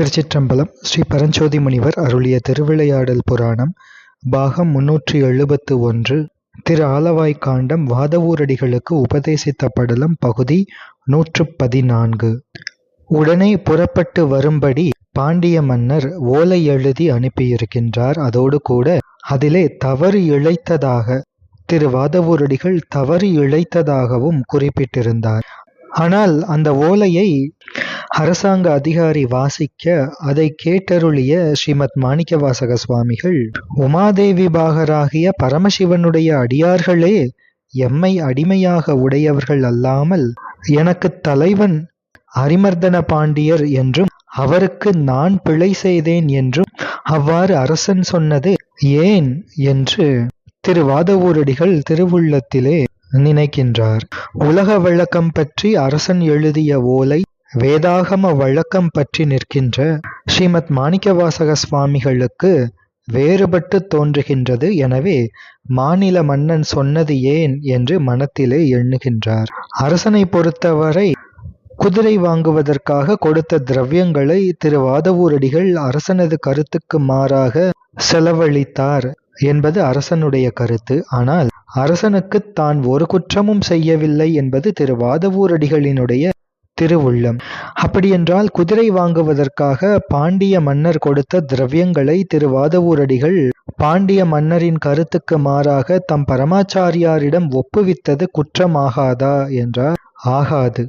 திருச்சிற்றம்பலம். ஸ்ரீ பரஞ்சோதி முனிவர் அருளிய திருவிளையாடல் புராணம் பாகம் 371. திரு ஆலவாய்க்காண்டம் வாதவூரடிகளுக்கு உபதேசித்த படலம் பகுதி 114. உடனே புறப்பட்டு வரும்படி பாண்டிய மன்னர் ஓலை எழுதி அனுப்பியிருக்கின்றார். அதோடு கூட அதிலே தவறு இழைத்ததாக திரு வாதவூரடிகள் தவறு இழைத்ததாகவும் குறிப்பிட்டிருந்தார். ஆனால் அந்த ஓலையை அரசாங்க அதிகாரி வாசிக்க அதை கேட்டருளிய ஸ்ரீமத் மாணிக்கவாசக சுவாமிகள், உமாதேவி பாகராகிய பரமசிவனுடைய அடியார்களே எம்மை அடிமையாக உடையவர்கள் அல்லாமல் எனக்கு தலைவன் அரிமர்தன பாண்டியர் என்றும் அவருக்கு நான் பிழை செய்தேன் என்றும் அவ்வாறு அரசன் சொன்னது ஏன் என்று திரு வாதவூரடிகள் திருவுள்ளத்திலே நினைக்கின்றார். உலக வழக்கம் பற்றி அரசன் எழுதிய ஓலை வேதாகம வழக்கம் பற்றி நிற்கின்ற ஸ்ரீமத் மாணிக்கவாசக சுவாமிகளுக்கு வேறுபட்டு தோன்றுகின்றது. எனவே மாநில மன்னன் சொன்னது ஏன் என்று மனத்திலே எண்ணுகின்றார். அரசனை பொறுத்தவரை குதிரை வாங்குவதற்காக கொடுத்த திரவியங்களை திரு வாதவூரடிகள் அரசனது கருத்துக்கு மாறாக செலவழித்தார் என்பது அரசனுடைய கருத்து. ஆனால் அரசனுக்கு தான் ஒரு குற்றமும் செய்யவில்லை என்பது திரு வாதவூரடிகளினுடைய திருவுள்ளம். அப்படியென்றால் குதிரை வாங்குவதற்காக பாண்டிய மன்னர் கொடுத்த திரவியங்களை திரு வாதவூரடிகள் பாண்டிய மன்னரின் கருத்துக்கு மாறாக தம் பரமாச்சாரியாரிடம் ஒப்புவித்தது குற்றமாகாதா என்றால் ஆகாது.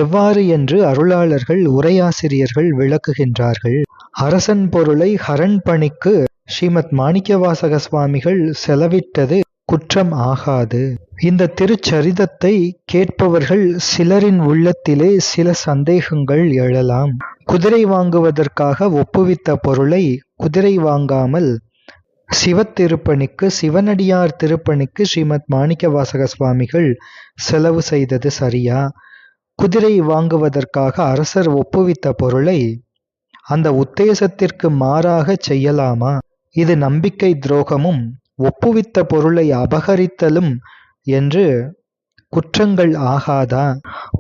எவ்வாறு என்று அருளாளர்கள் உரையாசிரியர்கள் விளக்குகின்றார்கள். அரசன் பொருளை ஹரன் பணிக்கு ஸ்ரீமத் மாணிக்கவாசக சுவாமிகள் செலவிட்டது குற்றம் ஆகாது. இந்த திருச்சரிதத்தை கேட்பவர்கள் சிலரின் உள்ளத்திலே சில சந்தேகங்கள் எழலாம். குதிரை வாங்குவதற்காக ஒப்புவித்த பொருளை குதிரை வாங்காமல் சிவத்திருப்பணிக்கு சிவனடியார் திருப்பணிக்கு ஸ்ரீமத் மாணிக்கவாசக சுவாமிகள் செலவு செய்தது சரியா? குதிரை வாங்குவதற்காக அரசர் ஒப்புவித்த பொருளை அந்த உத்தேசத்திற்கு மாறாக செய்யலாமா? இது நம்பிக்கை துரோகமும் ஒப்புவித்த பொருளை அபகரித்தலும் என்று குற்றங்கள் ஆகாதா?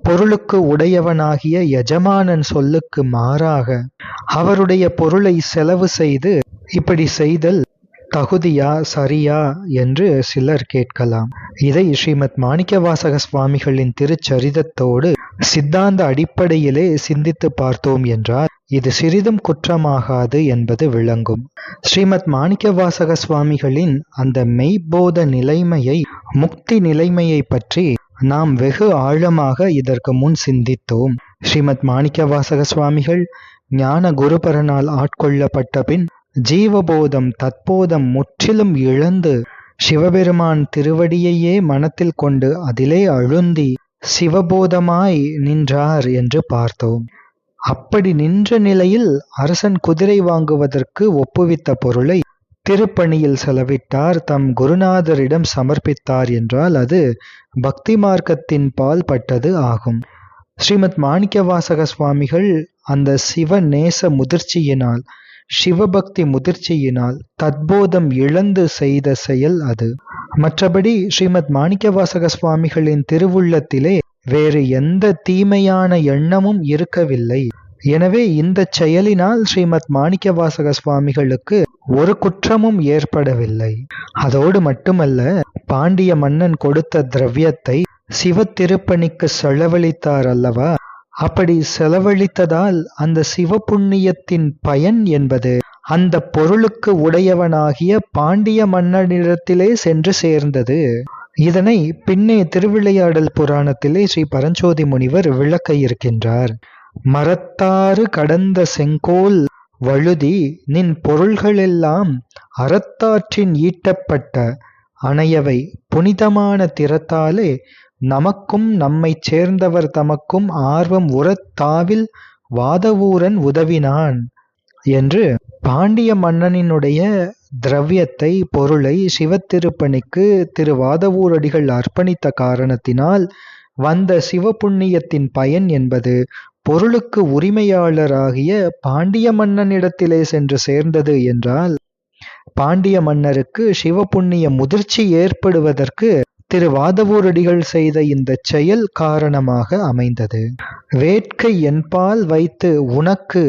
பொருளுக்கு உடையவனாகிய எஜமானன் சொல்லுக்கு மாறாக அவருடைய பொருளை செலவு செய்து இப்படி செய்தல் தகுதியா சரியா என்று சிலர் கேட்கலாம். இதை ஸ்ரீமத் மாணிக்கவாசக சுவாமிகளின் திருச்சரிதத்தோடு சித்தாந்த அடிப்படையிலே சிந்தித்து பார்த்தோம் என்றால் இது சிறிதும் குற்றமாகாது என்பது விளங்கும். ஸ்ரீமத் மாணிக்கவாசக சுவாமிகளின் அந்த மெய்போத நிலைமையை முக்தி நிலைமையை பற்றி நாம் வெகு ஆழமாக இதற்கு முன் சிந்தித்தோம். ஸ்ரீமத் மாணிக்கவாசக சுவாமிகள் ஞான குருபரனால் ஆட்கொள்ளப்பட்ட பின் ஜீவபோதம் தத்போதம் முற்றிலும் இழந்து சிவபெருமான் திருவடியையே மனத்தில் கொண்டு அதிலே அழுந்தி சிவபோதமாய் நின்றார் என்று பார்த்தோம். அப்படி நின்ற நிலையில் அரசன் குதிரை வாங்குவதற்கு ஒப்புவித்த பொருளை திருப்பணியில் செலவிட்டார், தம் குருநாதரிடம் சமர்ப்பித்தார் என்றால் அது பக்தி மார்க்கத்தின் பால் பட்டது ஆகும். ஸ்ரீமத் மாணிக்கவாசக சுவாமிகள் அந்த சிவ நேச முதிர்ச்சியினால் சிவபக்தி முதிர்ச்சியினால் தத்போதம் இழந்து செய்த செயல் அது. மற்றபடி ஸ்ரீமத் மாணிக்கவாசக சுவாமிகளின் திருவுள்ளத்திலே வேறு எந்த தீமையான எண்ணமும் இருக்கவில்லை. எனவே இந்த செயலினால் ஸ்ரீமத் மாணிக்கவாசக சுவாமிகளுக்கு ஒரு குற்றமும் ஏற்படவில்லை. அதோடு மட்டுமல்ல, பாண்டிய மன்னன் கொடுத்த திரவியத்தை சிவ திருப்பணிக்கு செலவழித்தார் அல்லவா? அப்படி செலவழித்ததால் அந்த சிவ புண்ணியத்தின் பயன் என்பது அந்த பொருளுக்கு உடையவனாகிய பாண்டிய மன்னனிடத்திலே சென்று சேர்ந்தது. இதனை பின்னே திருவிளையாடல் புராணத்திலே ஸ்ரீ பரஞ்சோதி முனிவர் விளக்க இருக்கின்றார். மரத்தாறு கடந்த செங்கோல் வழுதி நின் பொருள்களெல்லாம் அறத்தாற்றின் ஈட்டப்பட்ட அணையவை புனிதமான திறத்தாலே நமக்கும் நம்மை சேர்ந்தவர் தமக்கும் ஆர்வம் உரத்தாவில் வாதவூரன் உதவினான் என்று பாண்டிய மன்னனினுடைய திரவியத்தை பொருளை சிவத்திருப்பணிக்கு திரு வாதவூரடிகள் அர்ப்பணித்த காரணத்தினால் வந்த சிவபுண்ணியத்தின் பயன் என்பது பொருளுக்கு உரிமையாளராகிய பாண்டிய மன்னனிடத்திலே சென்று சேர்ந்தது என்றால் பாண்டிய மன்னருக்கு சிவபுண்ணிய முதிர்ச்சி ஏற்படுவதற்கு திருவாதவூரடிகள் செய்த இந்த செயல் காரணமாக அமைந்தது. வேட்கை என்பால் வைத்து உனக்கு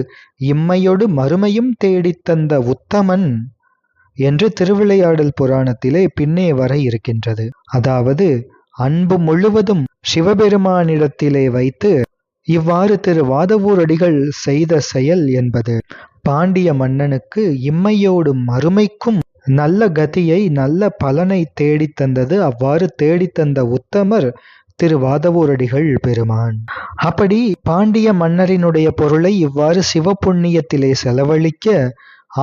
இம்மையொடு மறுமையும் தேடித்தந்த உத்தமன் என்று திருவிளையாடல் புராணத்திலே பின்னே வர இருக்கின்றது. அதாவது அன்பு முழுவதும் சிவபெருமானிடத்திலே வைத்து இவ்வாறு திருவாதவூரடிகள் செய்த செயல் என்பது பாண்டிய மன்னனுக்கு இம்மையோடும் மறுமைக்கும் நல்ல கதியை நல்ல பலனை தேடித்தந்தது. அவ்வாறு தேடித்தந்த உத்தமர் திருவாதவூரடிகள் பெருமான். அப்படி பாண்டிய மன்னரினுடைய பொருளை இவ்வாறு சிவபுண்ணியத்திலே செலவழிக்க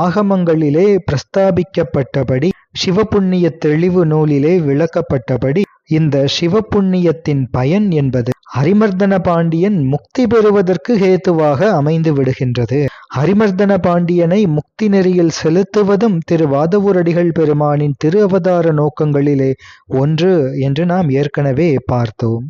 ஆகமங்களிலே பிரஸ்தாபிக்கப்பட்டபடி சிவபுண்ணிய தெளிவு நூலிலே விளக்கப்பட்டபடி இந்த சிவபுண்ணியத்தின் பயன் என்பது அரிமர்தன பாண்டியன் முக்தி பெறுவதற்கு ஹேத்துவாக அமைந்து விடுகின்றது. அரிமர்தன பாண்டியனை முக்தி நெறியில் செலுத்துவதும் திருவாதவூரடிகள் பெருமானின் திரு அவதார நோக்கங்களிலே ஒன்று என்று நாம் ஏற்கனவே பார்த்தோம்.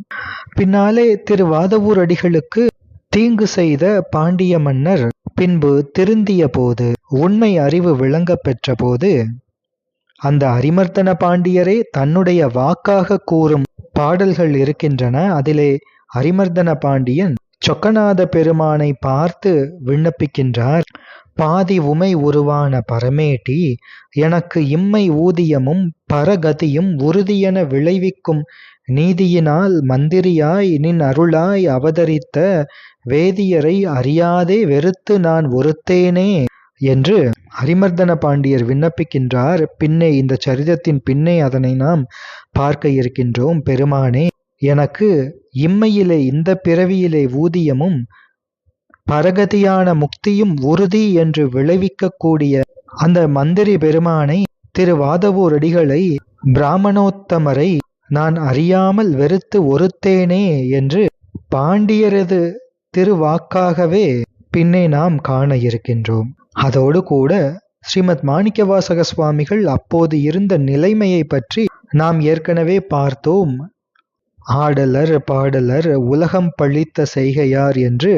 பின்னாலே திருவாதவூரடிகளுக்கு தீங்கு செய்த பாண்டிய மன்னர் பின்பு திருந்திய போது, உண்மை அறிவு விளங்க பெற்ற போது, அந்த அரிமர்தன பாண்டியரே தன்னுடைய வாக்காக கூறும் பாடல்கள் இருக்கின்றன. அதிலே அரிமர்தன பாண்டியன் சொக்கநாத பெருமானை பார்த்து விண்ணப்பிக்கின்றார். பாதி உமை உருவான பரமேட்டி, எனக்கு இம்மை ஊதியமும் பரகதியும் உறுதியென விளைவிக்கும் நீதியினால் மந்திரியாய் நின் அருளாய் அவதரித்த வேதியரை அறியாதே வெறுத்து நான் ஒருத்தேனே என்று அரிமர்தன பாண்டியர் விண்ணப்பிக்கின்றார். பின்னே இந்த சரிதத்தின் பின்னே அதனை நாம் பார்க்க இருக்கின்றோம். பெருமானே, எனக்கு இம்மையிலே இந்த பிறவியிலே ஊதியமும் பரகதியான முக்தியும் உறுதி என்று விளைவிக்கக்கூடிய அந்த மந்திரி பெருமானை, திருவாதவூரடிகளை, பிராமணோத்தமரை நான் அறியாமல் வெறுத்து ஒருத்தேனே என்று பாண்டியரது திருவாக்காகவே பின்னே நாம் காண இருக்கின்றோம். அதோடு கூட ஸ்ரீமத் மாணிக்கவாசக சுவாமிகள் அப்போது இருந்த நிலைமையை பற்றி நாம் ஏற்கனவே பார்த்தோம். ஆடலர் பாடலர் உலகம் பழித்த செய்கையார் என்று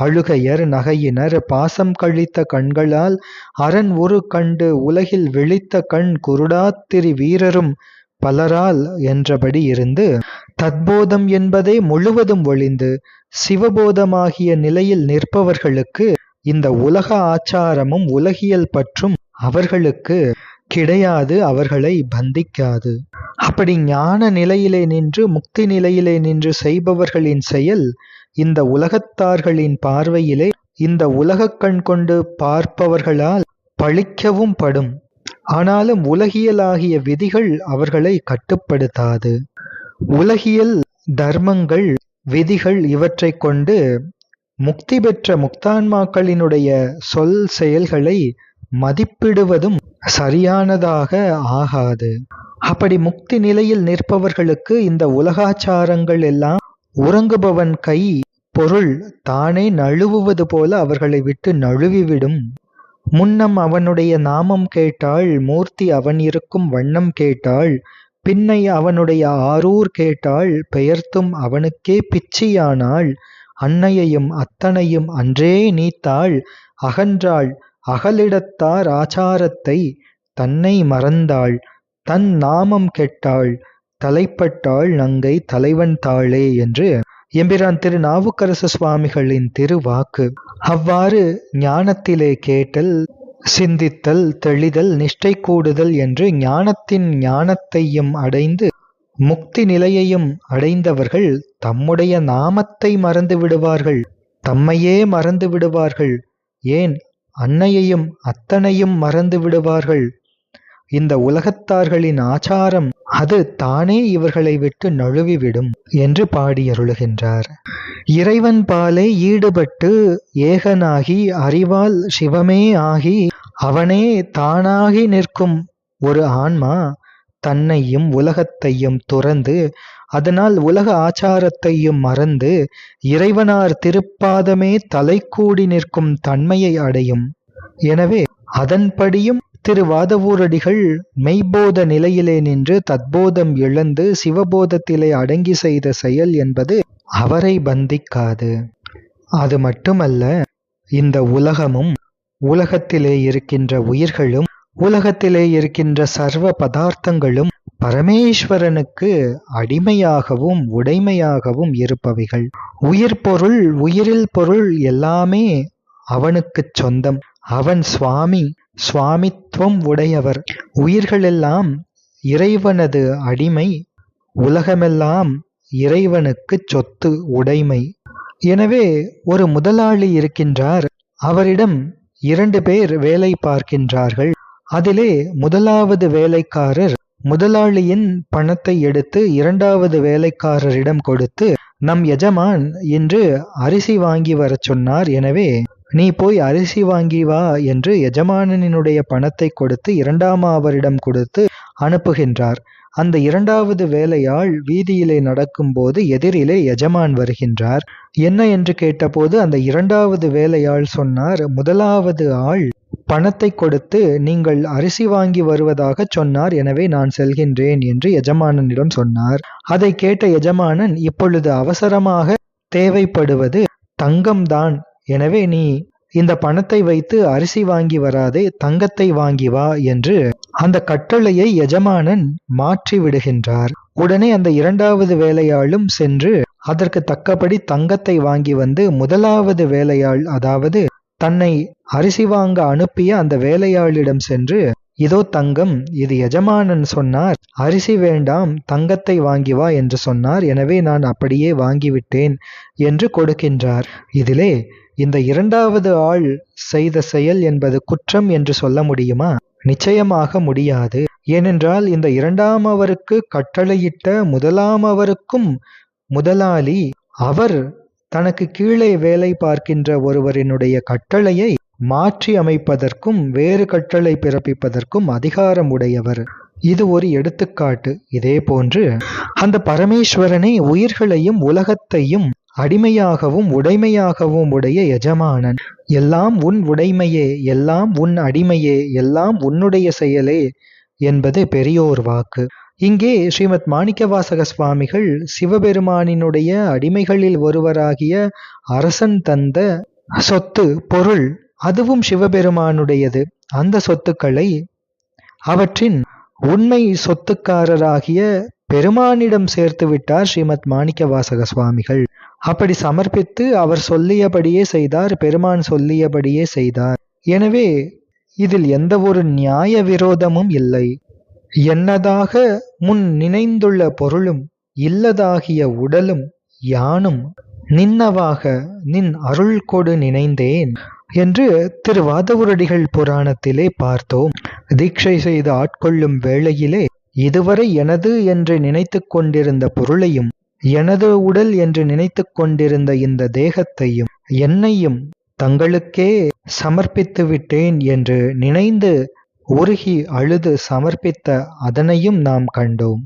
அழுகையர் நகையினர் பாசம் கழித்த கண்களால் அரண் ஒரு கண்டு உலகில் விழித்த கண் குருடாத்திரி வீரரும் பலரால் என்றபடி இருந்து தத்போதம் என்பதே முழுவதும் ஒளிந்து சிவபோதமாகிய நிலையில் நிற்பவர்களுக்கு இந்த உலக ஆச்சாரமும் உலகியல் பற்றும் அவர்களுக்கு கிடையாது, அவர்களை பந்திக்காது. அப்படி ஞான நிலையிலே நின்று முக்தி நிலையிலே நின்று செய்பவர்களின் செயல் இந்த உலகத்தார்களின் பார்வையிலே இந்த உலகக் கண் கொண்டு பார்ப்பவர்களால் பழிக்கவும் படும். ஆனாலும் உலகியலாகிய விதிகள் அவர்களை கட்டுப்படுத்தாது. உலகியல் தர்மங்கள் விதிகள் இவற்றை கொண்டு முக்தி பெற்ற முக்தான்மாக்களினுடைய சொல் செயல்களை மதிப்பிடுவதும் சரியானதாக ஆகாது. அப்படி முக்தி நிலையில் நிற்பவர்களுக்கு இந்த உலகாச்சாரங்கள் எல்லாம் உறங்குபவன் கை பொருள் தானே நழுவுவது போல அவர்களை விட்டு நழுவிவிடும். முன்னம் அவனுடைய நாமம் கேட்டாள், மூர்த்தி அவன் இருக்கும் வண்ணம் கேட்டாள், பின்னை அவனுடைய ஆரூர் கேட்டாள், பெயர்த்தும் அவனுக்கே பிச்சியானாள், அன்னையையும் அத்தனையும் அன்றே நீத்தாள், அகன்றாள் அகலிடத்தார் ஆச்சாரத்தை, தன்னை மறந்தாள், தன் நாமம் கெட்டாள், தலைப்பட்டாள் நங்கை தலைவன் தாளே என்று எம்பிரான் திருநாவுக்கரசு சுவாமிகளின் திருவாக்கு. அவ்வாறு ஞானத்திலே கேட்டல், சிந்தித்தல், தெளிதல், நிஷ்டை கூடுதல் என்று ஞானத்தின் ஞானத்தையும் அடைந்து முக்தி நிலையையும் அடைந்தவர்கள் தம்முடைய நாமத்தை மறந்து விடுவார்கள், தம்மையே மறந்து விடுவார்கள், ஏன் அன்னையையும் அத்தனையும் மறந்து விடுவார்கள். இந்த உலகத்தார்களின் ஆச்சாரம் அது தானே இவர்களை விட்டு நழுவிவிடும் என்று பாடியருளுகின்றார். இறைவன் பாலே ஈடுபட்டு ஏகனாகி அறிவால் சிவமே ஆகி அவனே தானாகி நிற்கும் ஒரு ஆன்மா தன்னையும் உலகத்தையும் துறந்து அதனால் உலக ஆச்சாரத்தையும் மறந்து இறைவனார் திருப்பாதமே தலை கூடி நிற்கும் தன்மையை அடையும். எனவே அதன்படியும் திருவாதவூரடிகள் மெய்போத நிலையிலே நின்று தத்போதம் இழந்து சிவபோதத்திலே அடங்கி செய்த செயல் என்பது அவரை பந்திக்காது. அது மட்டுமல்ல, இந்த உலகமும் உலகத்திலே இருக்கின்ற உயிர்களும் உலகத்திலே இருக்கின்ற சர்வ பதார்த்தங்களும் பரமேஸ்வரனுக்கு அடிமையாகவும் உடைமையாகவும் இருப்பவைகள். உயிர் பொருள், உயிரில் பொருள் எல்லாமே அவனுக்குச் சொந்தம். அவன் சுவாமித்துவம் உடையவர். உயிர்களெல்லாம் இறைவனது அடிமை. உலகமெல்லாம் இறைவனுக்குச் சொத்து, உடைமை. எனவே ஒரு முதலாளி இருக்கின்றார். அவரிடம் 2 பேர் வேலை பார்க்கின்றார்கள். அதிலே முதலாவது வேலைக்காரர் முதலாளியின் பணத்தை எடுத்து 2வது வேலைக்காரரிடம் கொடுத்து, நம் எஜமான் இன்று அரிசி வாங்கி வரச் சொன்னார், எனவே நீ போய் அரிசி வாங்கி வா என்று எஜமானனுடைய பணத்தை கொடுத்து 2ஆமவரிடம் கொடுத்து அனுப்புகின்றார். அந்த 2வது வேலையாள் வீதியிலே நடக்கும்போது எதிரிலே எஜமான் வருகின்றார். என்ன என்று கேட்டபோது அந்த 2வது வேலையாள் சொன்னார், முதலாவது ஆள் பணத்தை கொடுத்து நீங்கள் அரிசி வாங்கி வருவதாக சொன்னார், எனவே நான் செல்கின்றேன் என்று எஜமானனிடம் சொன்னார். அதை கேட்ட எஜமானன், இப்பொழுது அவசரமாக தேவைப்படுவது தங்கம்தான், எனவே நீ இந்த பணத்தை வைத்து அரிசி வாங்கி வராதே, தங்கத்தை வாங்கி வா என்று அந்த கட்டளையை எஜமானன் மாற்றி விடுகின்றார். உடனே அந்த 2வது வேலையாளும் சென்று அதற்கு தக்கபடி தங்கத்தை வாங்கி வந்து முதலாவது வேலையாள், அதாவது தன்னை அரிசி வாங்க அனுப்பிய அந்த வேலையாளிடம் சென்று, இதோ தங்கம், இது எஜமானன் சொன்னார், அரிசி வேண்டாம் தங்கத்தை வாங்கி வா என்று சொன்னார், எனவே நான் அப்படியே வாங்கிவிட்டேன் என்று கொடுக்கின்றார். இதிலே இந்த 2வது ஆள் செய்த செயல் என்பது குற்றம் என்று சொல்ல முடியுமா? நிச்சயமாக முடியாது. ஏனென்றால் இந்த 2ஆமவருக்கு கட்டளையிட்ட முதலாமவருக்கும் முதலாளி, அவர் தனக்கு கீழே வேலை பார்க்கின்ற ஒருவரினுடைய கட்டளையை மாற்றி அமைப்பதற்கும் வேறு கட்டளை பிறப்பிப்பதற்கும் அதிகாரம் உடையவர். இது ஒரு எடுத்துக்காட்டு. இதே போன்று அந்த பரமேஸ்வரனே உயிர்களையும் உலகத்தையும் அடிமையாகவும் உடைமையாகவும் உடைய எஜமானன். எல்லாம் உன் உடைமையே, எல்லாம் உன் அடிமையே, எல்லாம் உன்னுடைய செயலே என்பது பெரியோர் வாக்கு. இங்கே ஸ்ரீமத் மாணிக்கவாசக சுவாமிகள் சிவபெருமானினுடைய அடிமைகளில் ஒருவராகிய அரசன் தந்த சொத்து, பொருள், அதுவும் சிவபெருமானுடையது. அந்த சொத்துக்களை அவற்றின் உண்மை சொத்துக்காரராகிய பெருமானிடம் சேர்த்து விட்டார் ஸ்ரீமத் மாணிக்கவாசக சுவாமிகள். அப்படி சமர்ப்பித்து அவர் சொல்லியபடியே செய்தார், பெருமான் சொல்லியபடியே செய்தார். எனவே இதில் எந்த ஒரு நியாய விரோதமும் இல்லை. என்னதாக முன் நினைந்துள்ள பொருளும் இல்லதாகிய உடலும் யானும் நின்னவாக நின் அருள் கொடு நினைந்தேன் என்று திருவாதவூரடிகள் புராணத்திலே பார்த்தோம். தீட்சை செய்து ஆட்கொள்ளும் வேளையிலே இதுவரை எனது என்று நினைத்து கொண்டிருந்த பொருளையும் எனது உடல் என்று நினைத்து கொண்டிருந்த இந்த தேகத்தையும் என்னையும் தங்களுக்கே சமர்ப்பித்து விட்டேன் என்று நினைந்து உருகி அழுது சமர்ப்பித்த அதனையும் நாம் கண்டோம்.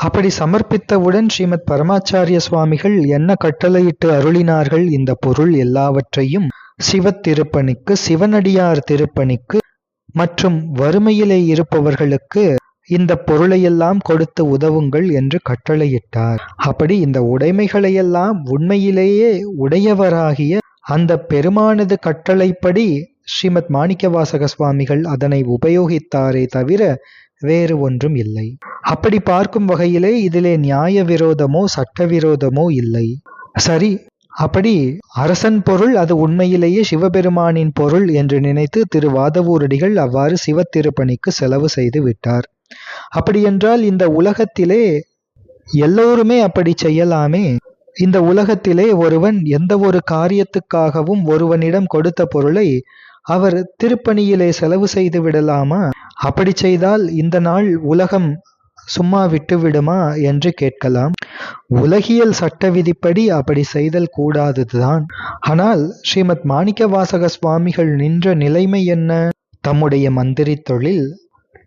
அப்படி சமர்ப்பித்தவுடன் ஸ்ரீமத் பரமாச்சாரிய சுவாமிகள் என்ன கட்டளையிட்டு அருளினார்கள்? இந்த பொருள் எல்லாவற்றையும் சிவத்திருப்பணிக்கு, சிவனடியார் திருப்பணிக்கு மற்றும் வறுமையிலே இருப்பவர்களுக்கு இந்த பொருளையெல்லாம் கொடுத்து உதவுங்கள் என்று கட்டளையிட்டார். அப்படி இந்த உடைமைகளையெல்லாம் உண்மையிலேயே உடையவராகிய அந்த பெருமானது கட்டளைப்படி ஸ்ரீமத் மாணிக்கவாசக சுவாமிகள் அதனை உபயோகித்தாரே தவிர வேறு ஒன்றும் இல்லை. அப்படி பார்க்கும் வகையிலே இதிலே நியாய விரோதமோ சட்டவிரோதமோ இல்லை. சரி, அப்படி அரசன் பொருள் அது உண்மையிலேயே சிவபெருமானின் பொருள் என்று நினைத்து திருவாதவூரடிகள் அவ்வாறு சிவத்திருப்பணிக்கு செலவு செய்து விட்டார். அப்படியென்றால் இந்த உலகத்திலே எல்லோருமே அப்படி செய்யலாமே. இந்த உலகத்திலே ஒருவன் எந்த ஒரு காரியத்துக்காகவும் ஒருவனிடம் கொடுத்த பொருளை அவர் திருப்பணியிலே செலவு செய்து விடலாமா? அப்படி செய்தால் இந்த நாள் உலகம் சும்மா விட்டு விடுமா என்று கேட்கலாம். உலகியல் சட்ட விதிப்படி அப்படி செய்தல் கூடாதுதான். ஆனால் ஸ்ரீமத் மாணிக்கவாசக சுவாமிகள் நின்ற நிலைமை என்ன? தம்முடைய மந்திரி தொழில்,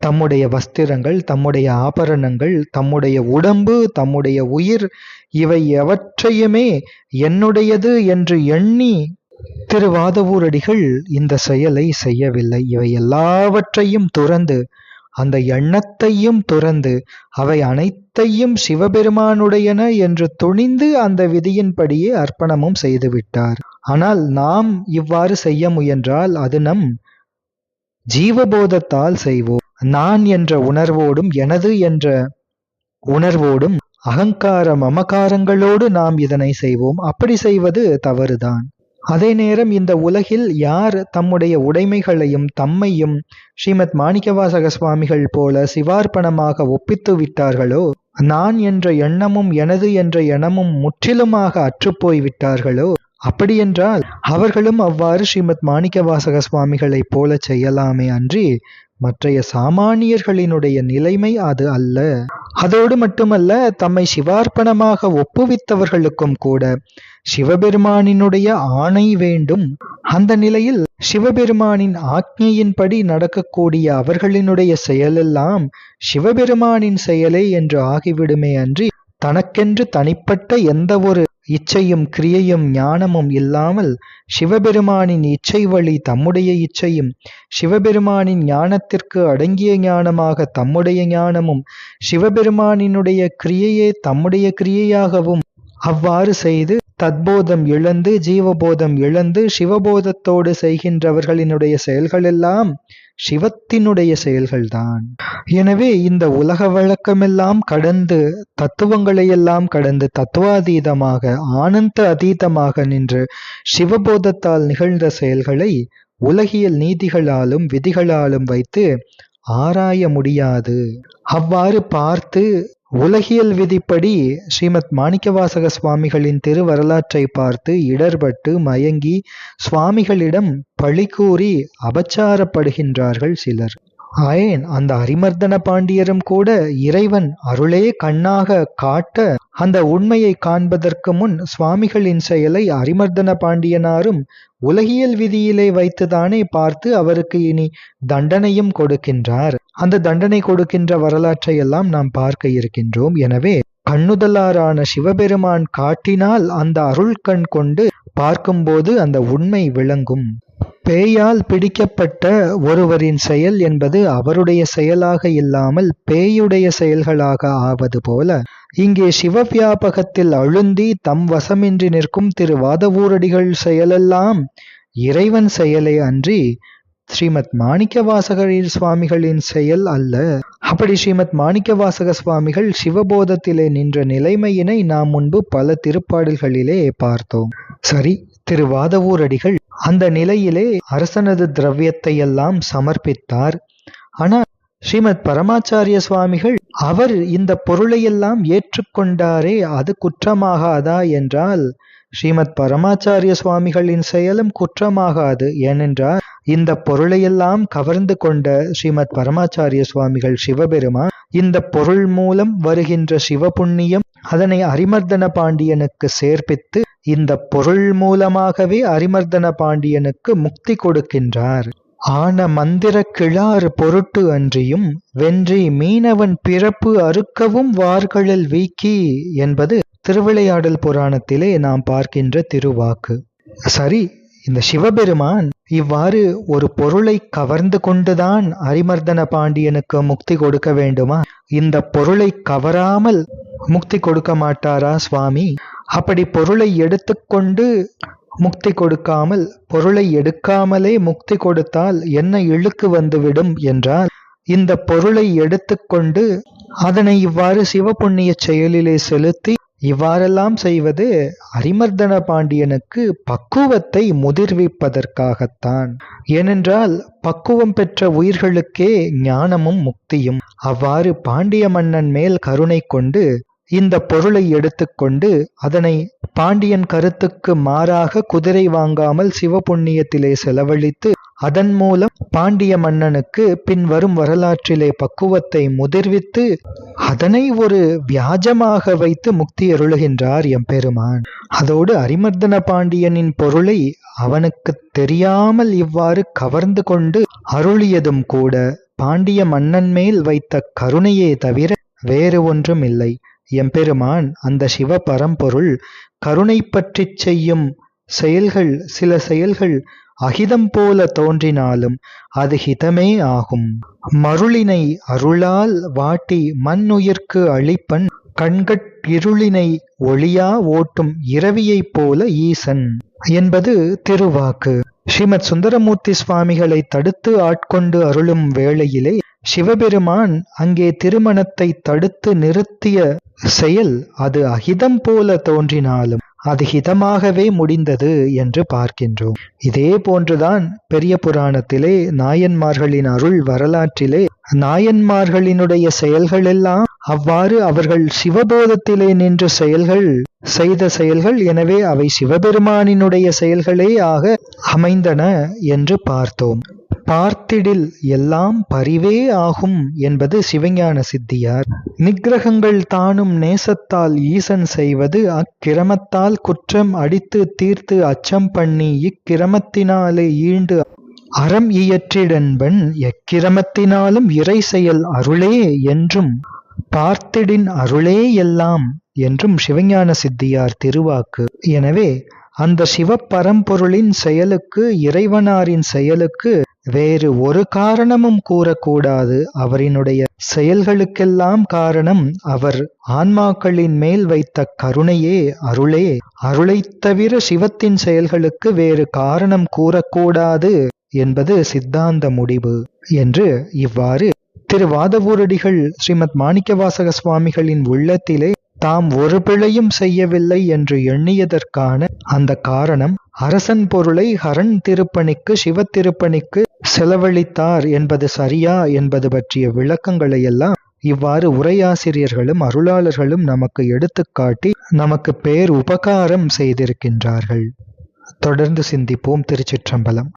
தம்முடைய வஸ்திரங்கள், தம்முடைய ஆபரணங்கள், தம்முடைய உடம்பு, தம்முடைய உயிர், இவை எவற்றையுமே என்னுடையது என்று எண்ணி திருவாதவூரடிகள் இந்த செயலை செய்யவில்லை. இவை எல்லாவற்றையும் துறந்து, அந்த எண்ணத்தையும் துறந்து, அவை அனைத்தையும் சிவபெருமானுடையன என்று துணிந்து அந்த விதியின்படியே அர்ப்பணமும் செய்துவிட்டார். ஆனால் நாம் இவ்வாறு செய்ய முயன்றால் அது நம் ஜீவபோதத்தால் செய்வோம். நான் என்ற உணர்வோடும் எனது என்ற உணர்வோடும் அகங்கார மமகாரங்களோடு நாம் இதனை செய்வோம். அப்படி செய்வது தவறுதான். அதே நேரம் இந்த உலகில் யார் தம்முடைய உடைமைகளையும் தம்மையும் ஸ்ரீமத் மாணிக்கவாசக சுவாமிகள் போல சிவார்ப்பணமாக ஒப்பித்து விட்டார்களோ, நான் என்ற எண்ணமும் எனது என்ற எண்ணமும் முற்றிலுமாக அற்றுப்போய் விட்டார்களோ, அப்படியென்றால் அவர்களும் அவ்வாறு ஸ்ரீமத் மாணிக்கவாசக சுவாமிகளைப் போல செய்யலாமே அன்றி மற்றைய சாமானியர்களினுடைய நிலைமை அது அல்ல. அதோடு மட்டுமல்ல, தம்மை சிவார்ப்பணமாக ஒப்புவித்தவர்களுக்கும் கூட சிவபெருமானினுடைய ஆணை வேண்டும். அந்த நிலையில் சிவபெருமானின் ஆக்ஞையின்படி நடக்கக்கூடிய அவர்களினுடைய செயலெல்லாம் சிவபெருமானின் செயலே என்று ஆகிவிடுமே அன்றி தனக்கென்று தனிப்பட்ட எந்த ஒரு இச்சையும் கிரியையும் ஞானமும் இல்லாமல் சிவபெருமானின் இச்சை வழி தம்முடைய இச்சையும், சிவபெருமானின் ஞானத்திற்கு அடங்கிய ஞானமாக தம்முடைய ஞானமும், சிவபெருமானினுடைய கிரியையே தம்முடைய கிரியையாகவும் அவ்வாறு செய்து தத்போதம் இழந்து ஜீவபோதம் இழந்து சிவபோதத்தோடு செய்கின்றவர்களினுடைய செயல்களெல்லாம் சிவத்தினுடைய செயல்கள்தான். எனவே இந்த உலக வழக்கமெல்லாம் கடந்து, தத்துவங்களையெல்லாம் கடந்து தத்துவாதீதமாக ஆனந்த அதீதமாக நின்று சிவபோதத்தால் நிகழ்ந்த செயல்களை உலகியல் நீதிகளாலும் விதிகளாலும் வைத்து ஆராய முடியாது. அவ்வாறு பார்த்து உலகியல் விதிப்படி ஸ்ரீமத் மாணிக்கவாசக சுவாமிகளின் திருவரலாற்றை பார்த்து இடர்பட்டு மயங்கி சுவாமிகளிடம் பழி கூறி அபச்சாரப்படுகின்றார்கள் சிலர். ஏன் அந்த அரிமர்தன பாண்டியரும் கூட இறைவன் அருளே கண்ணாக காட்ட அந்த உண்மையை காண்பதற்கு முன் சுவாமிகளின் செயலை அரிமர்தன பாண்டியனாரும் உலகியல் விதியிலே வைத்துதானே பார்த்து அவருக்கு இனி தண்டனையும் கொடுக்கின்றார். அந்த தண்டனை கொடுக்கின்ற வரலாற்றை எல்லாம் நாம் பார்க்க இருக்கின்றோம். எனவே கண்ணுதலாரான சிவபெருமான் காட்டினால் அந்த அருள் கண் கொண்டு பார்க்கும்போது அந்த உண்மை விளங்கும். பேயால் பிடிக்கப்பட்ட ஒருவரின் செயல் என்பது அவருடைய செயலாக இல்லாமல் பேயுடைய செயல்களாக ஆவது போல, இங்கே சிவவியாபகத்தில் அழுந்தி தம் வசமின்றி நிற்கும் திரு வாதவூரடிகள் செயலெல்லாம் இறைவன் செயலே அன்றி ஸ்ரீமத் மாணிக்கவாசகர் சுவாமிகளின் செயல் அல்ல. அப்படி ஸ்ரீமத் மாணிக்கவாசக சுவாமிகள் சிவபோதத்திலே நின்ற நிலைமையினை நாம் முன்பு பல திருப்பாடல்களிலே பார்த்தோம். சரி, திரு வாதவூரடிகள் அந்த நிலையிலே அரசனது திரவியத்தை எல்லாம் சமர்ப்பித்தார். ஆனால் ஸ்ரீமத் பரமாச்சாரிய சுவாமிகள் அவர் இந்த பொருளையெல்லாம் ஏற்றுக்கொண்டாரே, அது குற்றமாகாதா என்றால் ஸ்ரீமத் பரமாச்சாரிய சுவாமிகளின் செயலும் குற்றமாகாது. ஏனென்றால் இந்த பொருளையெல்லாம் கவர்ந்து கொண்ட ஸ்ரீமத் பரமாச்சாரிய சுவாமிகள் சிவபெருமான் இந்த பொருள் மூலம் வருகின்ற சிவபுண்ணியம் அதனை அரிமர்தன பாண்டியனுக்கு சேர்ப்பித்து இந்த பொருள் மூலமாகவே அரிமர்தன பாண்டியனுக்கு முக்தி கொடுக்கின்றார். ஆன மந்திர கிளாறு பொருட்டு அன்றியும் வென்றி மீனவன் பிறப்பு அறுக்கவும் வார்களில் வீக்கி என்பது திருவிளையாடல் புராணத்திலே நாம் பார்க்கின்ற திருவாக்கு. சரி, இந்த சிவபெருமான் இவ்வாறு ஒரு பொருளை கவர்ந்து கொண்டுதான் அரிமர்தன பாண்டியனுக்கு முக்தி கொடுக்க வேண்டுமா? இந்த பொருளை கவராமல் முக்தி கொடுக்க மாட்டாரா சுவாமி? அப்படி பொருளை எடுத்துக்கொண்டு முக்தி கொடுக்காமல் பொருளை எடுக்காமலே முக்தி கொடுத்தால் என்ன இழுக்கு வந்துவிடும் என்றால், இந்த பொருளை எடுத்துக்கொண்டு அதனை இவ்வாறு சிவபுண்ணிய செயலிலே செலுத்தி இவ்வாறெல்லாம் செய்வது அரிமர்தன பாண்டியனுக்கு பக்குவத்தை முதிர்விப்பதற்காகத்தான். ஏனென்றால் பக்குவம் பெற்ற உயிர்களுக்கே ஞானமும் முக்தியும். அவ்வாறு பாண்டிய மன்னன் மேல் கருணை கொண்டு இந்த பொருளை எடுத்துக்கொண்டு அதனை பாண்டியன் கருத்துக்கு மாறாக குதிரை வாங்காமல் சிவபுண்ணியத்திலே செலவழித்து அதன் மூலம் பாண்டிய மன்னனுக்கு பின் வரும் வரலாற்றிலே பக்குவத்தை முதிர்வித்து அதனை ஒரு வியாஜமாக வைத்து முக்தி அருளுகின்றார் எம்பெருமான். அதோடு அரிமர்தன பாண்டியனின் பொருளை அவனுக்கு தெரியாமல் இவ்வாறு கவர்ந்து கொண்டு அருளியதும் கூட பாண்டிய மன்னன் மேல் வைத்த கருணையே தவிர வேறு ஒன்றும் இல்லை. எம்பெருமான் அந்த சிவ பரம்பொருள் கருணை பற்றி செய்யும் செயல்கள், சில செயல்கள் அகிதம் போல தோன்றினாலும் அது ஹிதமே ஆகும். மருளினை அருளால் வாட்டி மண்ணுயிர்க்கு அளிப்பன் கண்கட் இருளினை ஒளியா ஓட்டும் இரவியைப் போல ஈசன் என்பது திருவாக்கு. ஸ்ரீமத் சுந்தரமூர்த்தி சுவாமிகளை தடுத்து ஆட்கொண்டு அருளும் வேளையிலே சிவபெருமான் அங்கே திருமணத்தை தடுத்து நிறுத்திய செயல் அது அஹிதம் போல தோன்றினாலும் அது ஹிதமாகவே முடிந்தது என்று பார்க்கின்றோம். இதே போன்றுதான் பெரிய புராணத்திலே நாயன்மார்களின் அருள் வரலாற்றிலே நாயன்மார்களினுடைய செயல்கள் எல்லாம் அவ்வாறு அவர்கள் சிவபோதத்திலே நின்று செய்த செயல்கள், எனவே அவை சிவபெருமானினுடைய செயல்களே ஆக அமைந்தன என்று பார்த்தோம். பார்த்திடில் எல்லாம் பரிவே ஆகும் என்பது சிவஞான சித்தியார். நிக்கிரகங்கள் தானும் நேசத்தால் ஈசன் செய்வது அக்கிரமத்தால் குற்றம் அடித்து தீர்த்து அச்சம் பண்ணி இக்கிரமத்தினாலே ஈண்டு அறம் இயற்றிடன்பன் எக்கிரமத்தினாலும் இறை செயல் அருளே என்றும் பார்த்திடின் அருளே எல்லாம் என்றும் சிவஞான சித்தியார் திருவாக்கு. எனவே அந்த சிவபரம்பொருளின் செயலுக்கு, இறைவனாரின் செயலுக்கு வேறு ஒரு காரணமும் கூறக்கூடாது. அவரினுடைய செயல்களுக்கெல்லாம் காரணம் அவர் ஆன்மாக்களின் மேல் வைத்த கருணையே, அருளே. அருளைத் தவிர சிவத்தின் செயல்களுக்கு வேறு காரணம் கூறக்கூடாது என்பது சித்தாந்த முடிவு என்று இவ்வாறு திருவாதவூரடிகள் ஸ்ரீமத் மாணிக்கவாசக சுவாமிகளின் உள்ளத்திலே தாம் ஒரு பிழையும் செய்யவில்லை என்று எண்ணியதற்கான அந்த காரணம் அரசன் பொருளை ஹரன் திருப்பணிக்கு, சிவ திருப்பணிக்கு செலவழித்தார் என்பது சரியா என்பது பற்றிய விளக்கங்களை எல்லாம் இவ்வாறு உரையாசிரியர்களும் அருளாளர்களும் நமக்கு எடுத்துக்காட்டி நமக்கு பேர் உபகாரம் செய்திருக்கின்றார்கள். தொடர்ந்து சிந்திப்போம். திருச்சிற்றம்பலம்.